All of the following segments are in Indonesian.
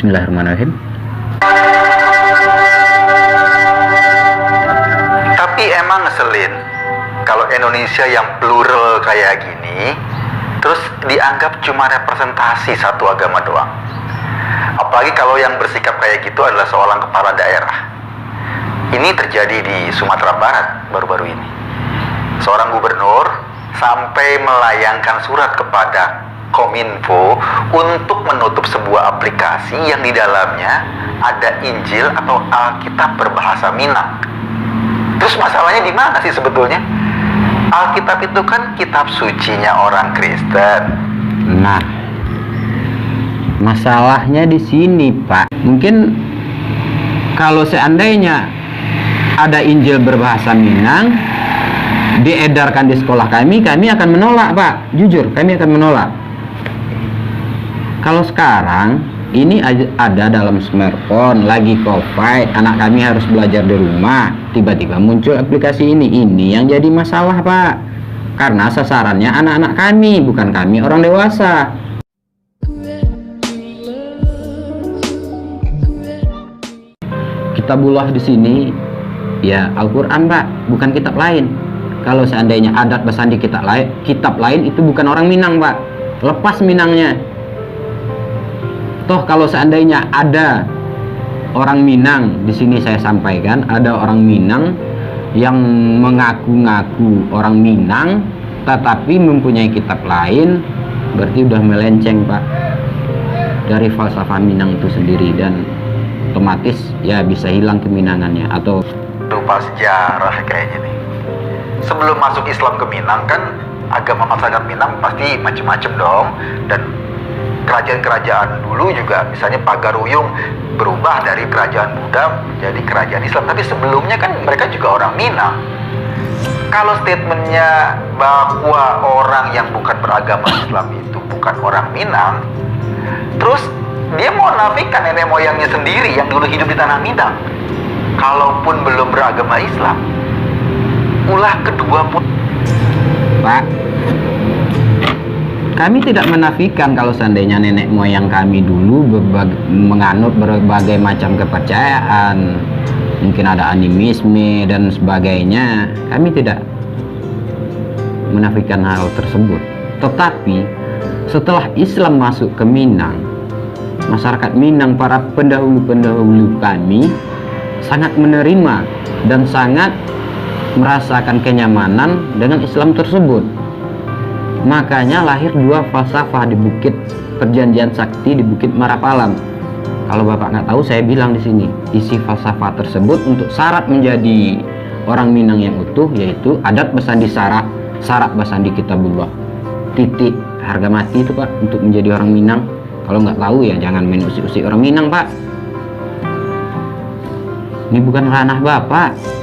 Bismillahirrahmanirrahim. Tapi emang ngeselin kalau Indonesia yang plural kayak gini terus dianggap cuma representasi satu agama doang. Apalagi kalau yang bersikap kayak gitu adalah seorang kepala daerah. Ini terjadi di Sumatera Barat baru-baru ini. Seorang gubernur sampai melayangkan surat kepada Kominfo untuk menutup sebuah aplikasi yang di dalamnya ada Injil atau Alkitab berbahasa Minang. Terus masalahnya di mana sih sebetulnya? Alkitab itu kan kitab sucinya orang Kristen. Nah, masalahnya di sini, Pak. Mungkin kalau seandainya ada Injil berbahasa Minang diedarkan di sekolah kami akan menolak, Pak. Jujur, kami akan menolak. Kalau sekarang ini ada dalam smartphone, lagi COVID, anak kami harus belajar di rumah, tiba-tiba muncul aplikasi ini yang jadi masalah, Pak. Karena sasarannya anak-anak kami, bukan kami orang dewasa. Kitabullah di sini ya Al-Quran, Pak, bukan kitab lain. Kalau seandainya adat bersandi kitab lain itu bukan orang Minang, Pak. Lepas Minangnya. Toh kalau seandainya ada orang Minang, di sini saya sampaikan ada orang Minang yang mengaku-ngaku orang Minang tetapi mempunyai kitab lain, berarti udah melenceng, Pak, dari falsafah Minang itu sendiri, dan otomatis ya bisa hilang keminangannya. Atau Lupa sejarah kayaknya nih. Sebelum masuk Islam ke Minang kan agama masyarakat Minang pasti macam-macam dong, dan kerajaan-kerajaan dulu juga misalnya Pagaruyung berubah dari kerajaan Buddha menjadi kerajaan Islam, tapi sebelumnya kan mereka juga orang Minang. Kalau statementnya bahwa orang yang bukan beragama Islam itu bukan orang Minang, terus dia mau nafikan nenek moyangnya sendiri yang dulu hidup di tanah Minang, kalaupun belum beragama Islam. Ulah kedua pun, Pak, kami tidak menafikan kalau seandainya nenek moyang kami dulu menganut berbagai macam kepercayaan, mungkin ada animisme dan sebagainya. Kami tidak menafikan hal tersebut. Tetapi setelah Islam masuk ke Minang, masyarakat Minang, para pendahulu-pendahulu kami sangat menerima dan sangat merasakan kenyamanan dengan Islam tersebut. Makanya lahir dua falsafah di Bukit Perjanjian Sakti, di Bukit Marapalam. Kalau Bapak nggak tahu, saya bilang di sini isi falsafah tersebut untuk syarat menjadi orang Minang yang utuh, yaitu adat bersandi syarat bersandi kitabullah, titik harga mati itu, Pak, untuk menjadi orang Minang. Kalau nggak tahu ya jangan main usik-usik orang Minang, Pak. Ini bukan ranah Bapak.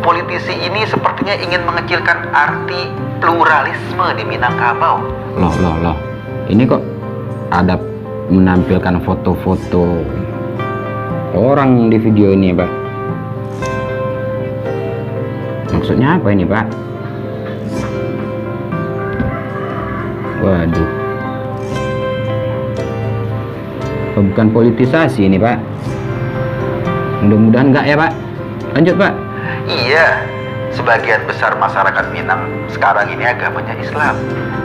politisi ini sepertinya ingin mengecilkan arti pluralisme di Minangkabau. Loh. Ini kok ada menampilkan foto-foto orang di video ini, Pak? Maksudnya apa ini, Pak? Waduh. Apa bukan politisasi ini, Pak? Mudah-mudahan enggak ya, Pak. Lanjut, Pak. Iya, sebagian besar masyarakat Minang sekarang ini agamanya Islam.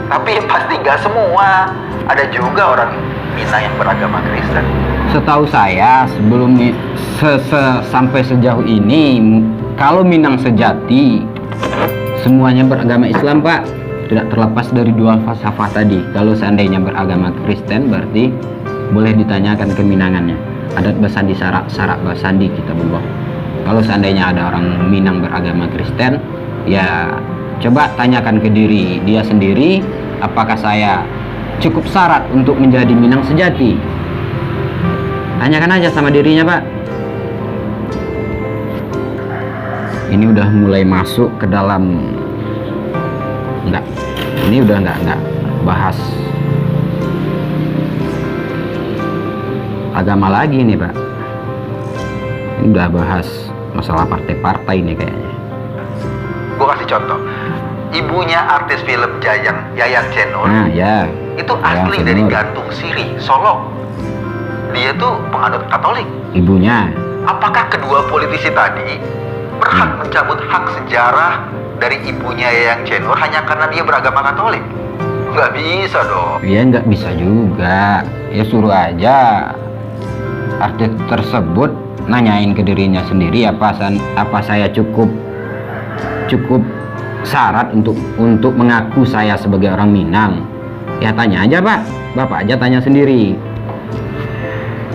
Tapi pasti nggak semua. Ada juga orang Minang yang beragama Kristen. Setahu saya sebelum sampai sejauh ini, kalau Minang sejati semuanya beragama Islam, Pak. Tidak terlepas dari dua falsafah tadi. Kalau seandainya beragama Kristen, berarti boleh ditanyakan keminangannya. Adat bersandi syarat bersandi kitabullah. Kalau seandainya ada orang Minang beragama Kristen, ya coba tanyakan ke diri dia sendiri, apakah saya cukup syarat untuk menjadi Minang sejati? Tanyakan aja sama dirinya, Pak. Ini udah mulai masuk ke dalam, ini udah enggak bahas agama lagi nih, Pak. Ini udah bahas masalah partai-partai nih kayaknya. Gue kasih contoh, ibunya artis film Yayan Cenur Nah, ya. itu Yayan asli dari Cenur. Gantung Siri, Solo. Dia tuh penganut Katolik. Ibunya. Apakah kedua politisi tadi berhak mencabut hak sejarah dari ibunya Yayan Cenur hanya karena dia beragama Katolik? Nggak bisa dong. Ya nggak bisa juga. Ya suruh aja artis tersebut nanyain ke dirinya sendiri apa saya cukup syarat untuk mengaku saya sebagai orang Minang. Ya tanya aja Pak, Bapak aja tanya sendiri.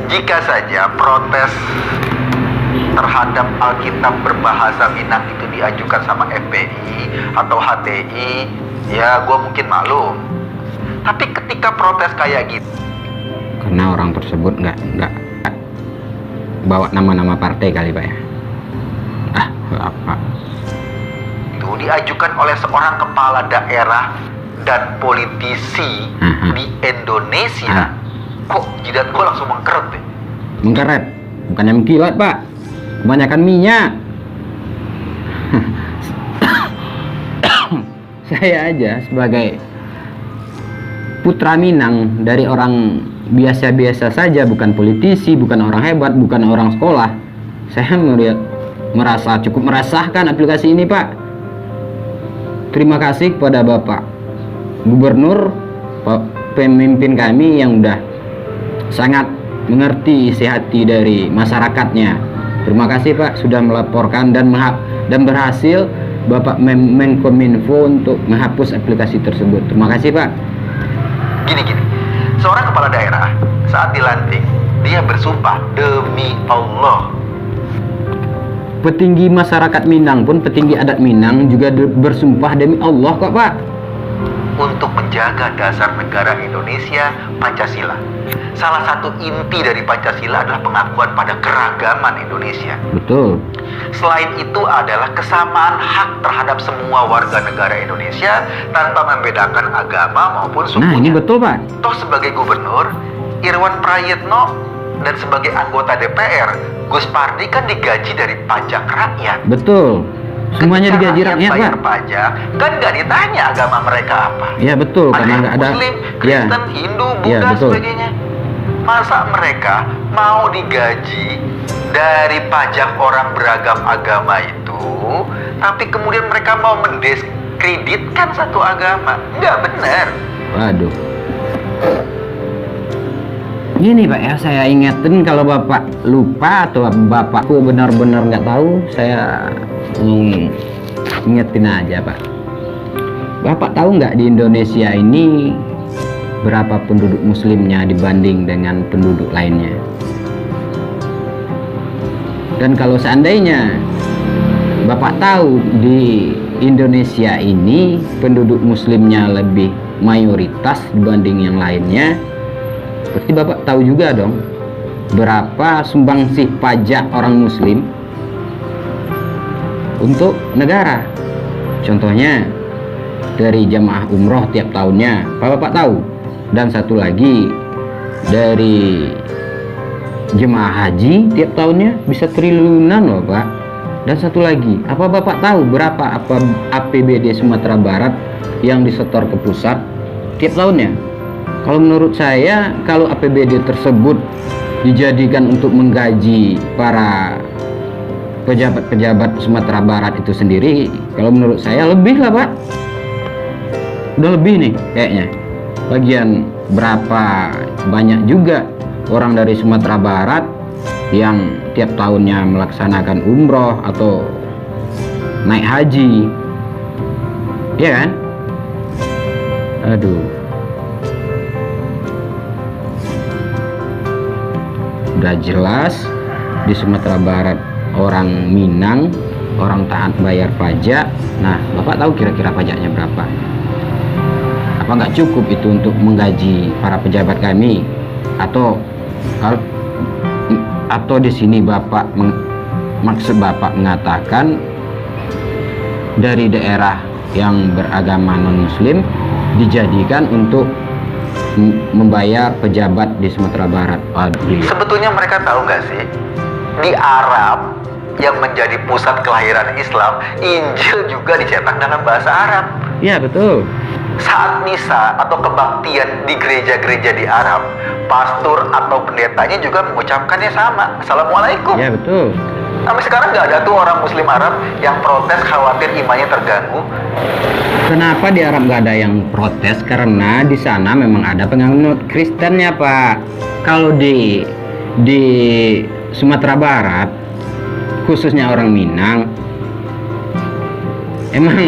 Jika saja protes terhadap Alkitab berbahasa Minang itu diajukan sama FPI atau HTI, ya gue mungkin maklum. Tapi ketika protes kayak gitu, Karena orang tersebut nggak bawa nama-nama partai kali Pak ya. Apa? itu diajukan oleh seorang kepala daerah dan politisi Aha. di Indonesia, kok jidat gue langsung mengkeret deh. Mengkeret, bukannya mengkilat Pak. Kebanyakan minyak. Saya aja sebagai putra Minang dari orang biasa-biasa saja, bukan politisi, bukan orang hebat, bukan orang sekolah. Saya cukup merasakan aplikasi ini Pak. Terima kasih kepada Bapak Gubernur, pemimpin kami yang udah sangat mengerti isi hati dari masyarakatnya. Terima kasih Pak sudah melaporkan dan berhasil Bapak Menkominfo untuk menghapus aplikasi tersebut. Terima kasih Pak. Gini, seorang kepala daerah saat dilantik, dia bersumpah demi Allah. Petinggi masyarakat Minang pun, petinggi adat Minang juga bersumpah demi Allah kok Pak. Untuk menjaga dasar negara Indonesia, Pancasila. Salah satu inti dari Pancasila adalah pengakuan pada keragaman Indonesia. Betul. Selain itu adalah kesamaan hak terhadap semua warga negara Indonesia tanpa membedakan agama maupun sukunya. Nah ini betul Pak. Toh sebagai gubernur, Irwan Prayitno dan sebagai anggota DPR, Gus Pardi kan digaji dari pajak rakyat. Betul. Semuanya Ketika digaji rakyat bayar Pak. pajak, kan nggak ditanya agama mereka apa. Ya betul, Ada karena yang nggak ada. Muslim, Ya. Kristen, Hindu, Ya, Buddha, betul. sebagainya. Masa mereka mau digaji dari pajak orang beragam agama itu, tapi kemudian mereka mau mendiskreditkan satu agama? Nggak benar. Waduh. Gini Pak ya, saya ingetin kalau Bapak lupa atau Bapakku benar-benar nggak tahu, saya ingetin aja Pak. Bapak tahu nggak di Indonesia ini berapa penduduk muslimnya dibanding dengan penduduk lainnya? Dan kalau seandainya Bapak tahu di Indonesia ini penduduk muslimnya lebih mayoritas dibanding yang lainnya, berarti Bapak tahu juga dong berapa sumbangsih pajak orang muslim untuk negara. Contohnya dari jamaah umroh tiap tahunnya, Bapak tahu. Dan satu lagi dari jemaah haji tiap tahunnya bisa triliunan loh Pak. Dan satu lagi, apa Bapak tahu berapa APBD Sumatera Barat yang disetor ke pusat tiap tahunnya? Kalau menurut saya, kalau APBD tersebut dijadikan untuk menggaji para pejabat-pejabat Sumatera Barat itu sendiri, kalau menurut saya lebih lah Pak. Udah lebih nih kayaknya. Bagian berapa banyak juga orang dari Sumatera Barat yang tiap tahunnya melaksanakan umroh atau naik haji, ya kan? Aduh, udah jelas di Sumatera Barat orang Minang, orang taat bayar pajak. Nah, Bapak tahu kira-kira pajaknya berapa? Apa nggak cukup itu untuk menggaji para pejabat kami? Atau di sini maksud Bapak mengatakan dari daerah yang beragama non-muslim dijadikan untuk membayar pejabat di Sumatera Barat? Aduh. Sebetulnya mereka tahu nggak sih, di Arab yang menjadi pusat kelahiran Islam, Injil juga dicetak dalam bahasa Arab. Ya betul. saat misa atau kebaktian di gereja-gereja di Arab, pastor atau pendetanya juga mengucapkannya sama, Assalamualaikum. Ya betul. Sampai sekarang nggak ada tuh orang Muslim Arab yang protes khawatir imannya terganggu. Kenapa di Arab nggak ada yang protes? Karena di sana memang ada penganut Kristennya, Pak. Kalau di Sumatera Barat, khususnya orang Minang, emang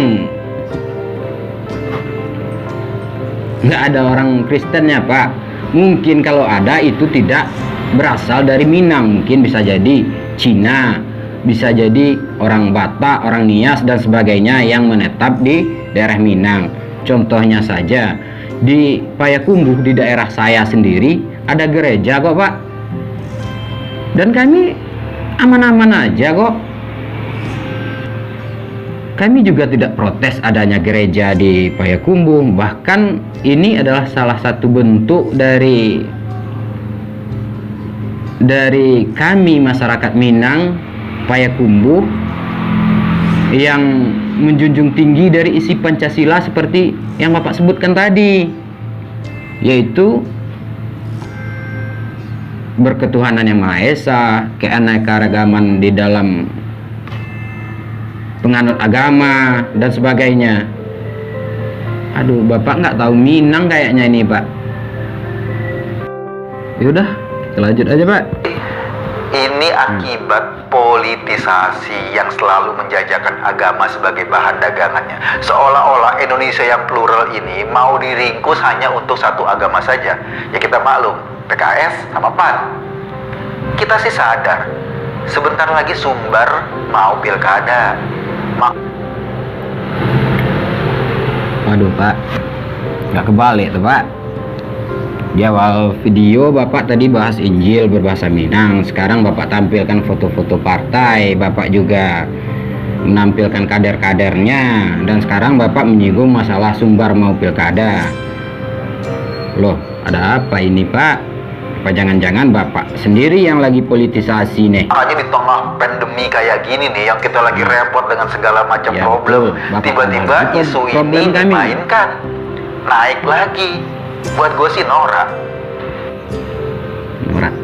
nggak ada orang Kristennya, Pak. Mungkin kalau ada itu tidak berasal dari Minang, mungkin bisa jadi Cina, bisa jadi orang Batak, orang Nias dan sebagainya yang menetap di daerah Minang. Contohnya saja di Payakumbuh di daerah saya sendiri ada gereja kok, Pak, dan kami aman-aman aja kok. Kami juga tidak protes adanya gereja di Payakumbuh. Bahkan ini adalah salah satu bentuk dari kami masyarakat Minang Payakumbuh yang menjunjung tinggi dari isi Pancasila seperti yang Bapak sebutkan tadi, yaitu berketuhanan yang Maha Esa, keanekaragaman di dalam penganut agama dan sebagainya. Aduh, Bapak nggak tahu Minang kayaknya ini, Pak. Yaudah, kita lanjut aja, Pak. Ini akibat politisasi yang selalu menjajakan agama sebagai bahan dagangannya. Seolah-olah Indonesia yang plural ini mau diringkus hanya untuk satu agama saja. Ya kita maklum, PKS sama PAN. Kita sih sadar, sebentar lagi Sumbar mau pilkada. Waduh, Pak, nggak kebalik tuh, Pak. Di awal video Bapak tadi bahas Injil berbahasa Minang. Sekarang Bapak tampilkan foto-foto partai, Bapak juga menampilkan kader-kadernya, dan sekarang Bapak menyinggung masalah Sumbar mau pilkada. Loh, ada apa ini, Pak? Apa jangan-jangan Bapak sendiri yang lagi politisasi nih? Hanya di tengah pandemi kayak gini nih, yang kita lagi repot dengan segala macam Ya, problem, betul. Bapak tiba-tiba tahu. isu Problem ini kami. dimainkan, naik lagi. Buat gue sih norak. Norak.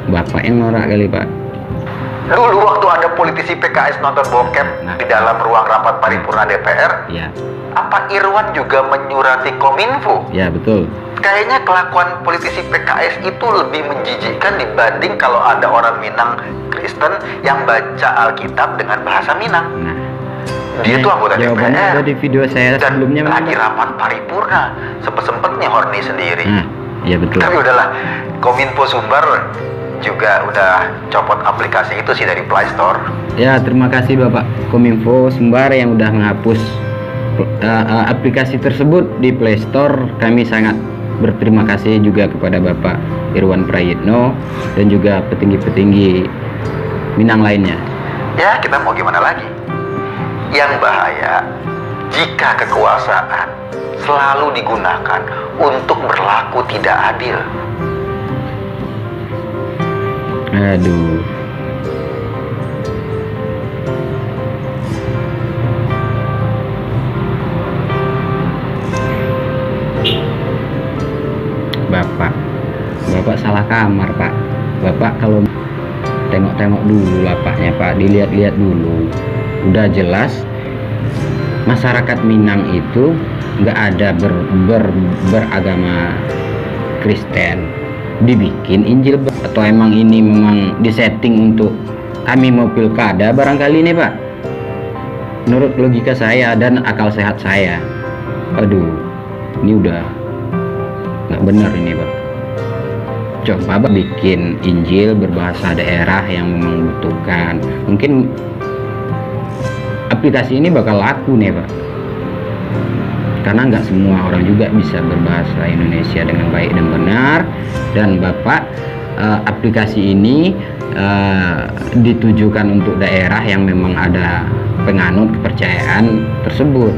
Bapak yang norak kali, Pak. Dulu waktu ada politisi PKS nonton bokep di dalam ruang rapat paripurna DPR, Ya, apa Irwan juga menyurati Kominfo? ya betul. Kayaknya kelakuan politisi PKS itu lebih menjijikkan dibanding kalau ada orang Minang Kristen yang baca Alkitab dengan bahasa Minang. Nah, Dia tuh anggota jawabannya DPR ada di video saya dan sebelumnya, lagi Pak. rapat paripurna, sempet-sempetnya horny sendiri. Nah, ya betul. Tapi udahlah, Kominfo Sumbar juga udah copot aplikasi itu sih dari Play Store. Ya, terima kasih Bapak Kominfo Sumbar yang udah menghapus aplikasi tersebut di Play Store. Kami sangat berterima kasih juga kepada Bapak Irwan Prayitno dan juga petinggi-petinggi Minang lainnya. Ya, kita mau gimana lagi? Yang bahaya jika kekuasaan selalu digunakan untuk berlaku tidak adil. Aduh. Bapak salah kamar, Pak. Bapak kalau tengok-tengok dulu lapaknya, Pak, dilihat-lihat dulu. Udah jelas masyarakat Minang itu nggak ada beragama Kristen. Dibikin Injil atau emang ini memang disetting untuk kami mau pilkada barangkali nih, Pak? Menurut logika saya dan akal sehat saya, aduh, ini udah nggak benar ini, Pak. Coba Bapak bikin Injil berbahasa daerah yang memang membutuhkan. Mungkin aplikasi ini bakal laku nih, Pak, karena nggak semua orang juga bisa berbahasa Indonesia dengan baik dan benar. Dan Bapak, aplikasi ini ditujukan untuk daerah yang memang ada penganut kepercayaan tersebut.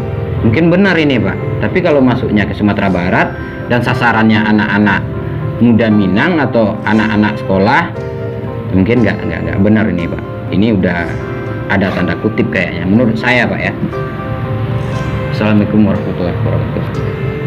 Mungkin benar ini, Pak, tapi kalau masuknya ke Sumatera Barat dan sasarannya anak-anak muda Minang atau anak-anak sekolah, mungkin nggak benar ini, Pak. Ini udah ada tanda kutip kayaknya, menurut saya, Pak, ya. Assalamualaikum warahmatullahi wabarakatuh.